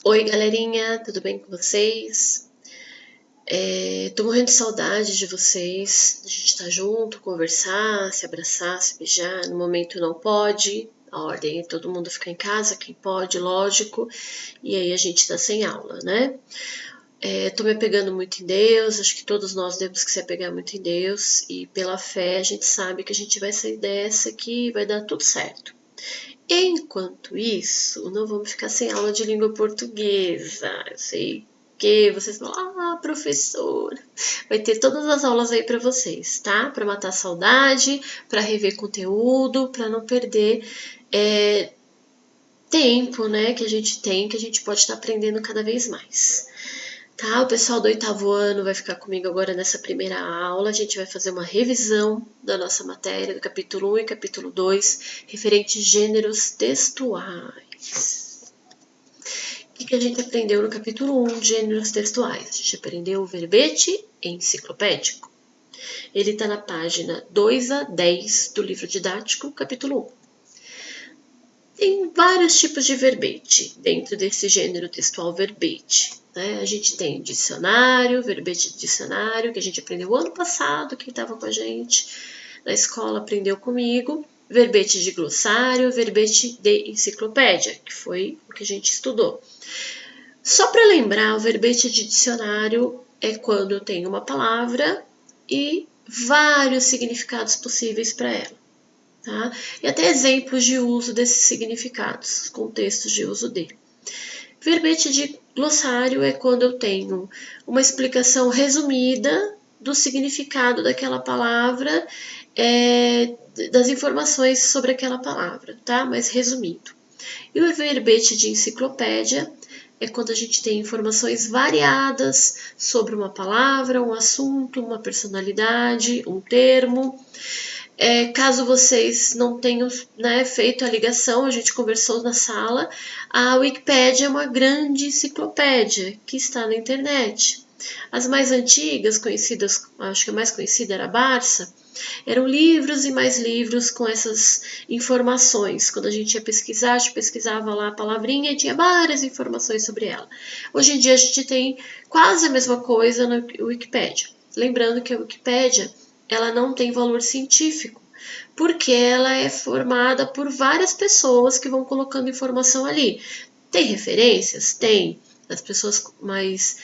Oi, galerinha, tudo bem com vocês? Tô morrendo de saudade de vocês, a gente tá junto, conversar, se abraçar, se beijar. No momento não pode, a ordem é todo mundo ficar em casa, quem pode, lógico, e aí a gente tá sem aula, né? Tô me apegando muito em Deus, acho que todos nós temos que se apegar muito em Deus, e pela fé a gente sabe que a gente vai sair dessa aqui e vai dar tudo certo. Enquanto isso, não vamos ficar sem aula de língua portuguesa. Eu sei que vocês vão, professora, vai ter todas as aulas aí para vocês, tá? Para matar a saudade, para rever conteúdo, para não perder tempo, né? Que a gente tem, que a gente pode estar aprendendo cada vez mais. Tá, o pessoal do 8º ano vai ficar comigo agora nessa primeira aula. A gente vai fazer uma revisão da nossa matéria, do capítulo 1 e capítulo 2, referente gêneros textuais. O que a gente aprendeu no capítulo 1, gêneros textuais? A gente aprendeu o verbete enciclopédico. Ele está na página 2 a 10 do livro didático, capítulo 1. Tem vários tipos de verbete dentro desse gênero textual verbete. A gente tem dicionário, verbete de dicionário, que a gente aprendeu ano passado, quem estava com a gente na escola aprendeu comigo. Verbete de glossário, verbete de enciclopédia, que foi o que a gente estudou. Só para lembrar, o verbete de dicionário é quando eu tenho uma palavra e vários significados possíveis para ela. Tá? E até exemplos de uso desses significados, contextos de uso dele. Verbete de glossário é quando eu tenho uma explicação resumida do significado daquela palavra, das informações sobre aquela palavra, tá? Mas resumido. E o verbete de enciclopédia é quando a gente tem informações variadas sobre uma palavra, um assunto, uma personalidade, um termo. Caso vocês não tenham, feito a ligação, a gente conversou na sala, a Wikipédia é uma grande enciclopédia que está na internet. As mais antigas, conhecidas, acho que a mais conhecida era a Barça, eram livros e mais livros com essas informações. Quando a gente ia pesquisar, a gente pesquisava lá a palavrinha e tinha várias informações sobre ela. Hoje em dia a gente tem quase a mesma coisa na Wikipédia. Lembrando que a Wikipédia ela não tem valor científico, porque ela é formada por várias pessoas que vão colocando informação ali. Tem referências? Tem. As pessoas mais,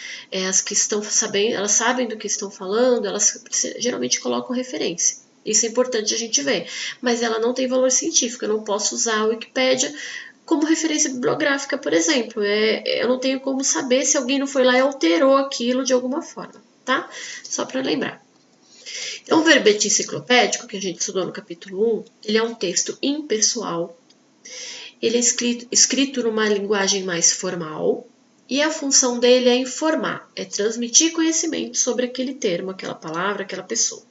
as que estão sabendo, elas sabem do que estão falando, elas geralmente colocam referência. Isso é importante a gente ver. Mas ela não tem valor científico. Eu não posso usar a Wikipédia como referência bibliográfica, por exemplo. Eu não tenho como saber se alguém não foi lá e alterou aquilo de alguma forma, tá? Só para lembrar. Então, o verbete enciclopédico, que a gente estudou no capítulo 1, ele é um texto impessoal, ele é escrito numa linguagem mais formal, e a função dele é informar, é transmitir conhecimento sobre aquele termo, aquela palavra, aquela pessoa.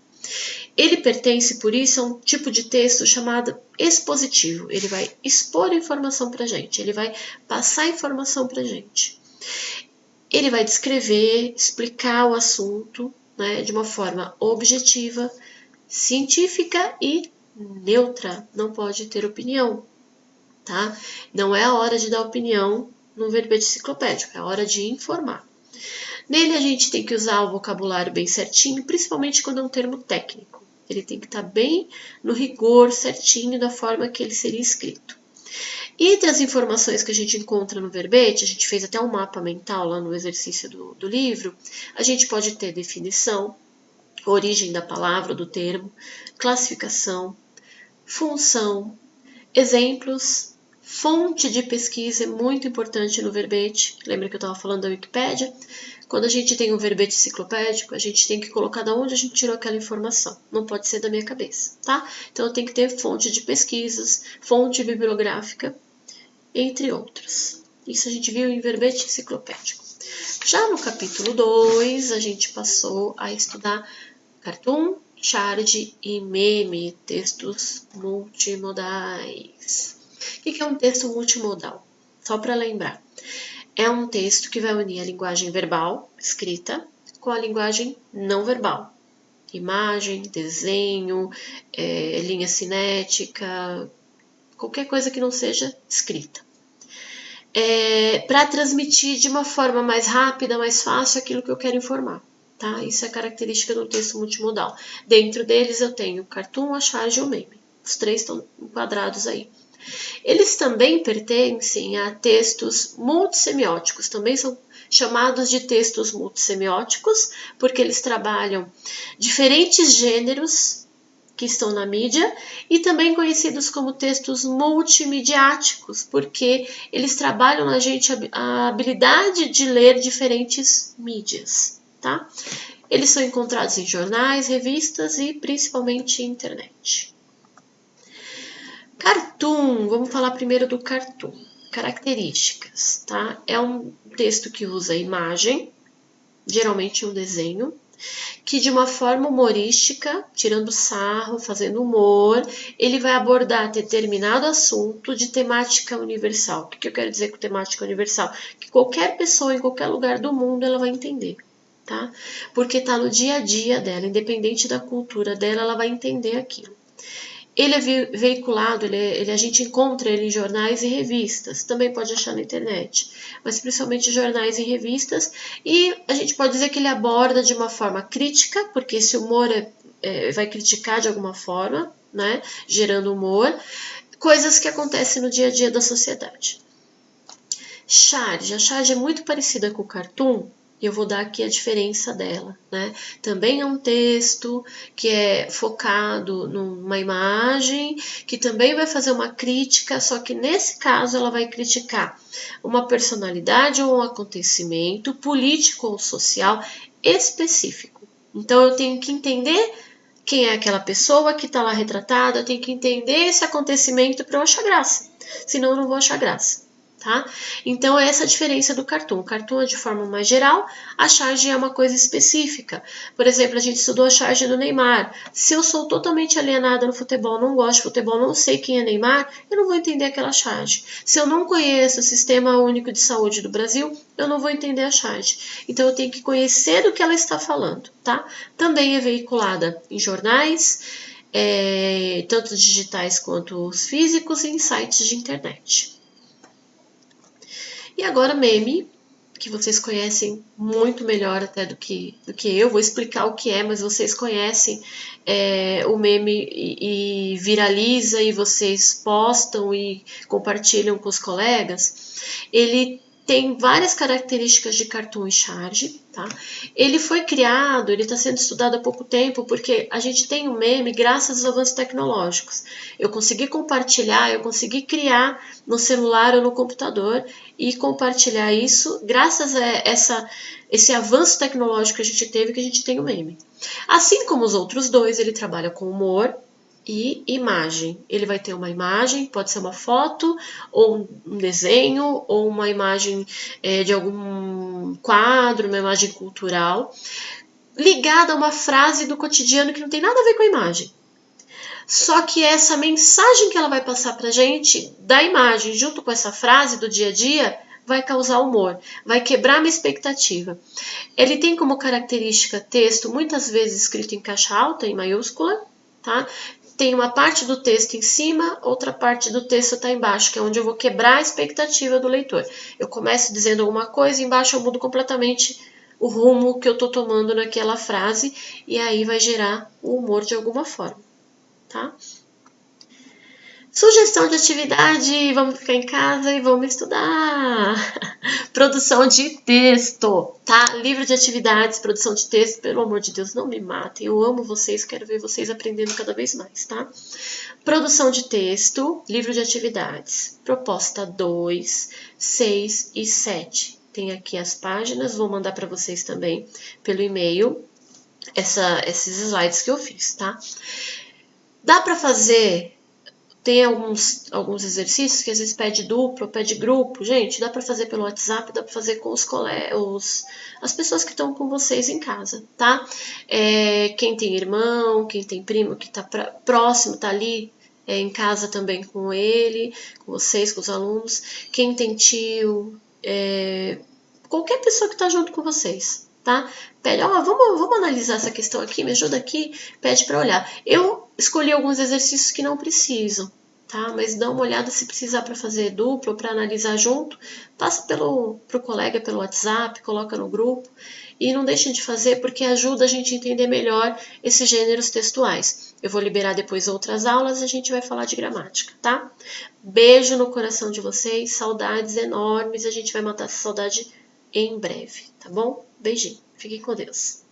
Ele pertence, por isso, a um tipo de texto chamado expositivo. Ele vai expor informação para a gente, ele vai passar informação para a gente. Ele vai descrever, explicar o assunto, de uma forma objetiva, científica e neutra. Não pode ter opinião, tá? Não é a hora de dar opinião no verbete enciclopédico, é a hora de informar. Nele a gente tem que usar o vocabulário bem certinho, principalmente quando é um termo técnico. Ele tem que estar bem no rigor certinho da forma que ele seria escrito. E entre as informações que a gente encontra no verbete, a gente fez até um mapa mental lá no exercício do livro, a gente pode ter definição, origem da palavra, do termo, classificação, função, exemplos, fonte de pesquisa é muito importante no verbete. Lembra que eu estava falando da Wikipédia? Quando a gente tem um verbete enciclopédico, a gente tem que colocar de onde a gente tirou aquela informação. Não pode ser da minha cabeça, tá? Então, eu tenho que ter fonte de pesquisas, fonte bibliográfica, entre outros. Isso a gente viu em verbete enciclopédico. Já no capítulo 2, a gente passou a estudar cartoon, chart e meme, textos multimodais. O que é um texto multimodal? Só para lembrar. É um texto que vai unir a linguagem verbal, escrita, com a linguagem não verbal. Imagem, desenho, linha cinética, qualquer coisa que não seja escrita. para transmitir de uma forma mais rápida, mais fácil aquilo que eu quero informar. Tá? Isso é característica do texto multimodal. Dentro deles eu tenho o cartoon, a charge e o meme. Os três estão enquadrados aí. Eles também pertencem a textos multissemióticos, também são chamados de textos multissemióticos, porque eles trabalham diferentes gêneros que estão na mídia e também conhecidos como textos multimediáticos, porque eles trabalham na gente a habilidade de ler diferentes mídias, tá? Eles são encontrados em jornais, revistas e principalmente internet. Cartoon, vamos falar primeiro do cartoon. Características, tá? É um texto que usa imagem, geralmente um desenho, que de uma forma humorística, tirando sarro, fazendo humor, ele vai abordar determinado assunto de temática universal. O que eu quero dizer com temática universal? Que qualquer pessoa em qualquer lugar do mundo ela vai entender, tá? Porque tá no dia a dia dela, independente da cultura dela, ela vai entender aquilo. Ele é veiculado, a gente encontra ele em jornais e revistas, também pode achar na internet, mas principalmente jornais e revistas, e a gente pode dizer que ele aborda de uma forma crítica, porque esse humor vai criticar de alguma forma, né, gerando humor, coisas que acontecem no dia a dia da sociedade. Charge, a charge é muito parecida com o cartoon, e eu vou dar aqui a diferença dela, né? Também é um texto que é focado numa imagem, que também vai fazer uma crítica, só que nesse caso ela vai criticar uma personalidade ou um acontecimento político ou social específico. Então eu tenho que entender quem é aquela pessoa que está lá retratada, eu tenho que entender esse acontecimento para eu achar graça, senão eu não vou achar graça. Tá? Então, é essa a diferença do cartoon. O cartoon é de forma mais geral, a charge é uma coisa específica. Por exemplo, a gente estudou a charge do Neymar. Se eu sou totalmente alienada no futebol, não gosto de futebol, não sei quem é Neymar, eu não vou entender aquela charge. Se eu não conheço o Sistema Único de Saúde do Brasil, eu não vou entender a charge. Então, eu tenho que conhecer do que ela está falando. Tá? Também é veiculada em jornais, tanto digitais quanto os físicos, e em sites de internet. E agora meme, que vocês conhecem muito melhor até do que eu. Vou explicar o que é, mas vocês conhecem o meme e viraliza e vocês postam e compartilham com os colegas. Ele tem várias características de cartoon e charge, tá? Ele foi criado, ele está sendo estudado há pouco tempo, porque a gente tem o meme graças aos avanços tecnológicos. Eu consegui compartilhar, eu consegui criar no celular ou no computador e compartilhar isso graças a esse avanço tecnológico que a gente teve, que a gente tem o meme. Assim como os outros dois, ele trabalha com humor e imagem. Ele vai ter uma imagem, pode ser uma foto, ou um desenho, ou uma imagem de algum quadro, uma imagem cultural, ligada a uma frase do cotidiano que não tem nada a ver com a imagem. Só que essa mensagem que ela vai passar pra gente, da imagem, junto com essa frase do dia a dia, vai causar humor, vai quebrar minha expectativa. Ele tem como característica texto, muitas vezes escrito em caixa alta, em maiúscula, tá? Tem uma parte do texto em cima, outra parte do texto está embaixo, que é onde eu vou quebrar a expectativa do leitor. Eu começo dizendo alguma coisa, embaixo eu mudo completamente o rumo que eu estou tomando naquela frase, e aí vai gerar o humor de alguma forma, tá? Sugestão de atividade, vamos ficar em casa e vamos estudar. Produção de texto, tá? Livro de atividades, produção de texto, pelo amor de Deus, não me matem. Eu amo vocês, quero ver vocês aprendendo cada vez mais, tá? Produção de texto, livro de atividades, proposta 2, 6 e 7. Tem aqui as páginas, vou mandar para vocês também pelo e-mail esses slides que eu fiz, tá? Dá para fazer... Tem alguns exercícios que às vezes pede duplo, pede grupo. Gente, dá para fazer pelo WhatsApp, dá para fazer com os colegas, as pessoas que estão com vocês em casa, tá? Quem tem irmão, quem tem primo que está próximo, tá ali em casa também com ele, com vocês, com os alunos. Quem tem tio, qualquer pessoa que está junto com vocês, tá? Pede, vamos analisar essa questão aqui, me ajuda aqui, pede para olhar. Eu escolhi alguns exercícios que não precisam, tá? Mas dá uma olhada se precisar para fazer duplo ou para analisar junto, passa pro colega pelo WhatsApp, coloca no grupo e não deixem de fazer porque ajuda a gente a entender melhor esses gêneros textuais. Eu vou liberar depois outras aulas e a gente vai falar de gramática, tá? Beijo no coração de vocês, saudades enormes, a gente vai matar essa saudade em breve, tá bom? Beijinho, fiquem com Deus.